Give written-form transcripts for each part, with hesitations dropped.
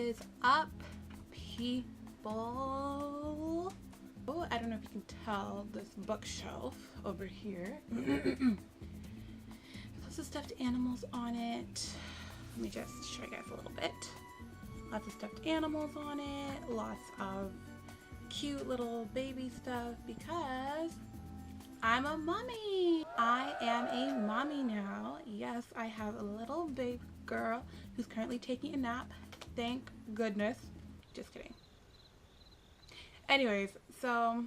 is up, people? Oh, I don't know if you can tell this bookshelf over here. Lots of stuffed animals on it. Let me just show you guys a little bit. Lots of stuffed animals on it. Lots of cute little baby stuff because I'm a mommy. I am a mommy now. Yes, I have a little baby girl who's currently taking a nap. Thank goodness. Just kidding. Anyways, so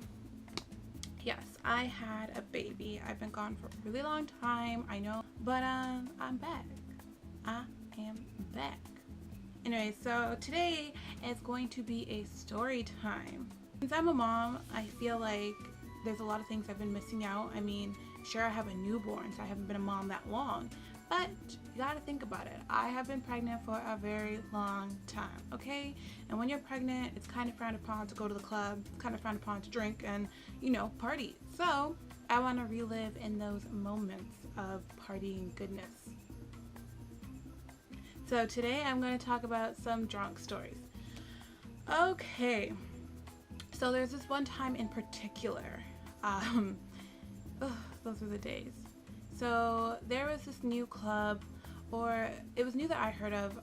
yes, I had a baby. I've been gone for a really long time, I know, but I'm back. I am back. Anyway, so today is going to be a story time. Since I'm a mom, I feel like there's a lot of things I've been missing out. I mean, sure, I have a newborn, so I haven't been a mom that long, but you gotta think about it. I have been pregnant for a very long time, okay? And when you're pregnant, it's kind of frowned upon to go to the club, it's kind of frowned upon to drink and, you know, party. So I want to relive in those moments of partying goodness. So today I'm going to talk about some drunk stories. Okay, so there's this one time in particular. Those were the days. So there was this new club, or it was new that I heard of,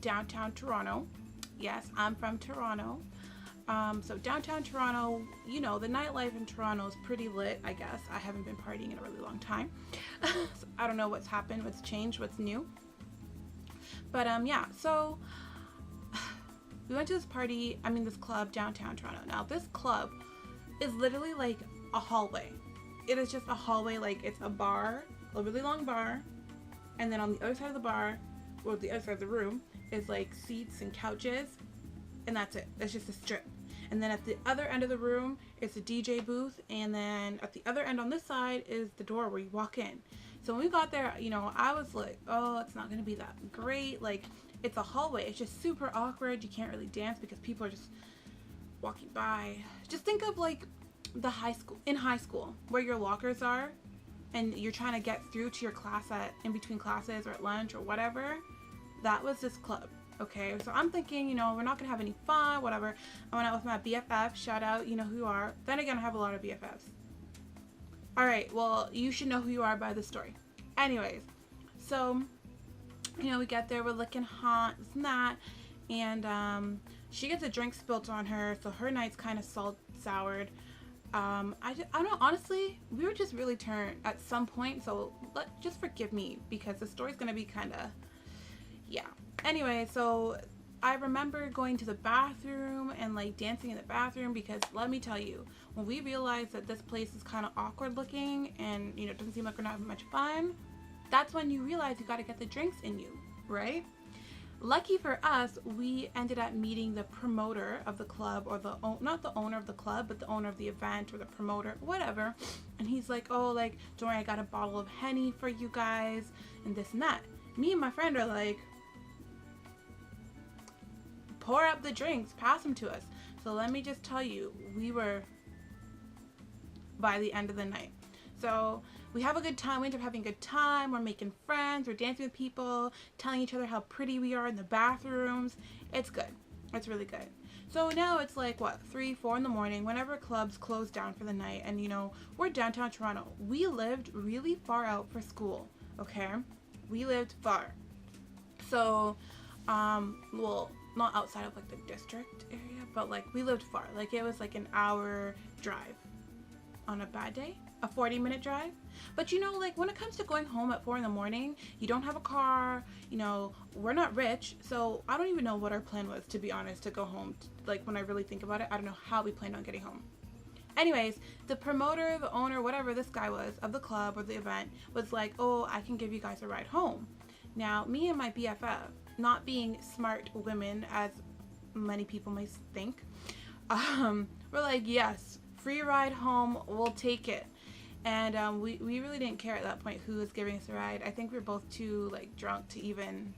downtown Toronto. Yes, I'm from Toronto. So downtown Toronto, you know, the nightlife in Toronto is pretty lit, I guess. I haven't been partying in a really long time. So I don't know what's happened, what's changed, what's new. But yeah, so we went to this party, this club downtown Toronto. Now this club is literally like a hallway. It is just a hallway, like it's a bar, a really long bar, and then on the other side of the bar, or the other side of the room, is like seats and couches, and that's it. It's just a strip. And then at the other end of the room is a DJ booth, and then at the other end on this side is the door where you walk in. So when we got there, you know, I was like, oh, it's not gonna be that great. Like, it's a hallway. It's just super awkward. You can't really dance because people are just walking by. Just think of like the high school where your lockers are and you're trying to get through to your class in between classes or at lunch or whatever. That was this club. Okay, so I'm thinking, you know, we're not gonna have any fun, whatever. I went out with my BFF, shout out, you know who you are. Then again, I have a lot of BFFs. Alright, well, you should know who you are by the story. Anyways, so, you know, we get there, we're looking hot, this and that, and she gets a drink spilt on her, so her night's kind of soured. I don't know, honestly, we were just really turned at some point, so just forgive me, because the story's gonna be kind of, yeah. Anyway, so I remember going to the bathroom and like dancing in the bathroom because let me tell you, when we realized that this place is kind of awkward looking and, you know, it doesn't seem like we're not having much fun, that's when you realize you got to get the drinks in you, right? Lucky for us, we ended up meeting the promoter of the club, or not the owner of the club, but the owner of the event, or the promoter, whatever. And he's like, oh, like, don't worry, I got a bottle of Henny for you guys and this and that. Me and my friend are like, pour up the drinks, pass them to us. So let me just tell you, we were by the end of the night. So we have a good time, we end up having a good time, we're making friends, we're dancing with people, telling each other how pretty we are in the bathrooms. It's good. It's really good. So now it's like, what, 3, 4 in the morning, whenever clubs close down for the night, and you know, we're downtown Toronto. We lived really far out for school, okay? We lived far. So, well, not outside of like the district area, but like we lived far. Like it was like an hour drive on a bad day, a 40-minute drive. But you know, like when it comes to going home at 4 in the morning, you don't have a car, you know, we're not rich, so I don't even know what our plan was, to be honest, to go home. Like when I really think about it, I don't know how we planned on getting home. Anyways, the promoter, the owner, whatever this guy was of the club or the event was like, oh, I can give you guys a ride home. Now, me and my BFF, not being smart women as many people might think, we're like, yes, free ride home, we'll take it. And we really didn't care at that point who was giving us a ride. I think we were both too like drunk to even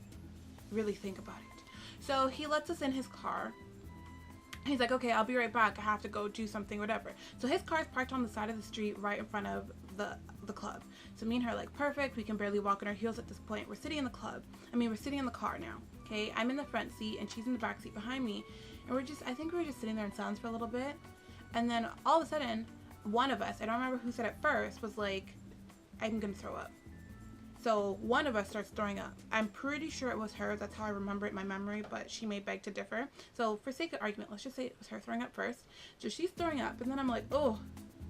really think about it. So he lets us in his car. He's like, okay, I'll be right back, I have to go do something, whatever. So his car is parked on the side of the street right in front of the club. So me and her are like, perfect, we can barely walk on our heels at this point. We're sitting in the club. We're sitting in the car now, Okay, I'm in the front seat and she's in the back seat behind me, and I think we were just sitting there in silence for a little bit, and then all of a sudden, one of us, I don't remember who said it first, was like, I'm gonna throw up. So one of us starts throwing up. I'm pretty sure it was her. That's how I remember it in my memory, but she may beg to differ. So for sake of argument, let's just say it was her throwing up first. So she's throwing up, and then I'm like, oh,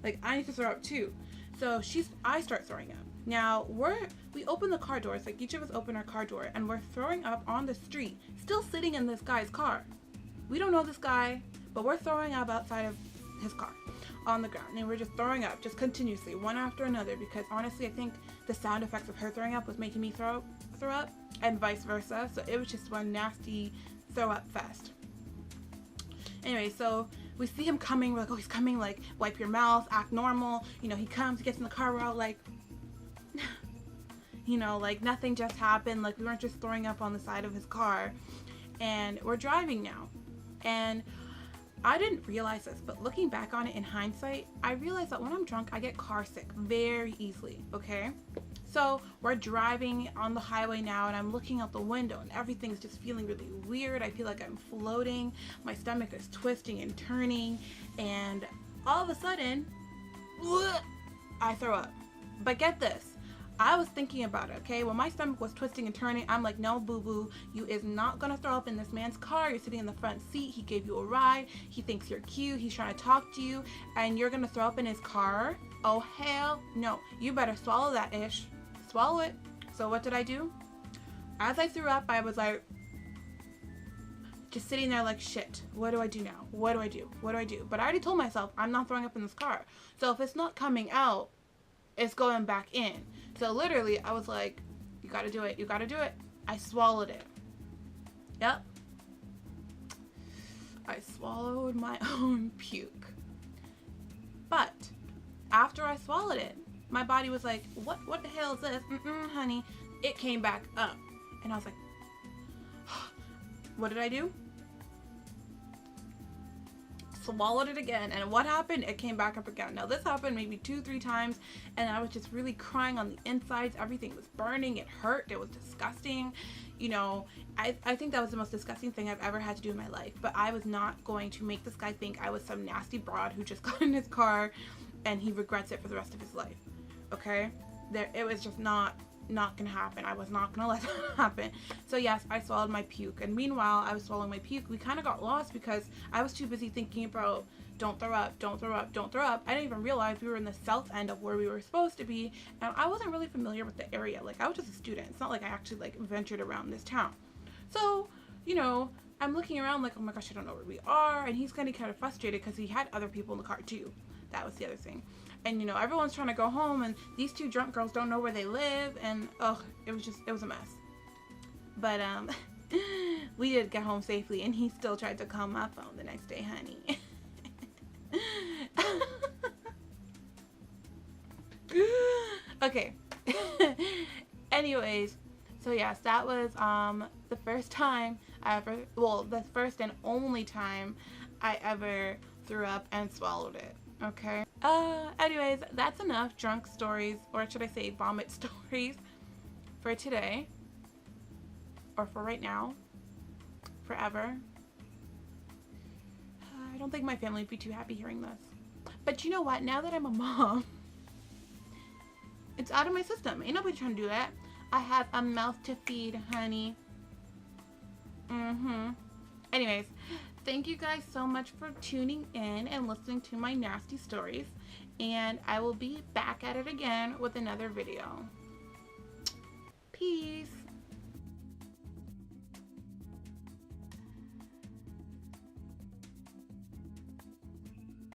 like I need to throw up too. So I start throwing up. Now we open the car doors, like each of us open our car door, and we're throwing up on the street, still sitting in this guy's car. We don't know this guy, but we're throwing up outside of his car on the ground, and we're just throwing up just continuously, one after another, because honestly I think the sound effects of her throwing up was making me throw up, and vice versa. So it was just one nasty throw up fest. Anyway, so we see him coming. We're like, oh, he's coming, like wipe your mouth, act normal. You know, he comes, he gets in the car, we're all like you know, like nothing just happened, like we weren't just throwing up on the side of his car. And we're driving now, and I didn't realize this, but looking back on it in hindsight, I realized that when I'm drunk, I get car sick very easily, okay? So we're driving on the highway now, and I'm looking out the window, and everything's just feeling really weird. I feel like I'm floating. My stomach is twisting and turning, and all of a sudden, I throw up. But get this. I was thinking about it, okay? When my stomach was twisting and turning, I'm like, no, boo-boo, you is not gonna throw up in this man's car. You're sitting in the front seat. He gave you a ride. He thinks you're cute. He's trying to talk to you, and you're gonna throw up in his car? Oh, hell no. You better swallow that ish. Swallow it. So what did I do? As I threw up, I was like, just sitting there like, shit, what do I do now? What do I do? What do I do? But I already told myself, I'm not throwing up in this car. So if it's not coming out, it's going back in. So literally I was like, you gotta do it, you gotta do it. I swallowed it. Yep, I swallowed my own puke. But after I swallowed it, my body was like, what the hell is this? Honey, it came back up. And I was like, what did I do? Swallowed it again, and what happened? It came back up again. Now this happened maybe 2-3 times, and I was just really crying on the insides. Everything was burning. It hurt. It was disgusting. You know, I think that was the most disgusting thing I've ever had to do in my life. But I was not going to make this guy think I was some nasty broad who just got in his car and he regrets it for the rest of his life. Okay, it was just not gonna happen. I was not gonna let that happen. So yes, I swallowed my puke, and meanwhile I was swallowing my puke, we kind of got lost because I was too busy thinking about don't throw up, don't throw up, don't throw up. I didn't even realize we were in the south end of where we were supposed to be, and I wasn't really familiar with the area. Like, I was just a student. It's not like I actually like ventured around this town. So, you know, I'm looking around like, oh my gosh, I don't know where we are. And he's getting kind of frustrated because he had other people in the car too. That was the other thing. And you know, everyone's trying to go home, and these two drunk girls don't know where they live, and oh, it was a mess. But we did get home safely, and he still tried to call my phone the next day, honey. Okay. Anyways, so yes, that was the first time the first and only time I ever threw up and swallowed it. Okay. Anyways, that's enough drunk stories, or should I say vomit stories, for today. Or for right now. Forever. I don't think my family would be too happy hearing this. But you know what? Now that I'm a mom, it's out of my system. Ain't nobody trying to do that. I have a mouth to feed, honey. Anyways, thank you guys so much for tuning in and listening to my nasty stories. And I will be back at it again with another video. Peace.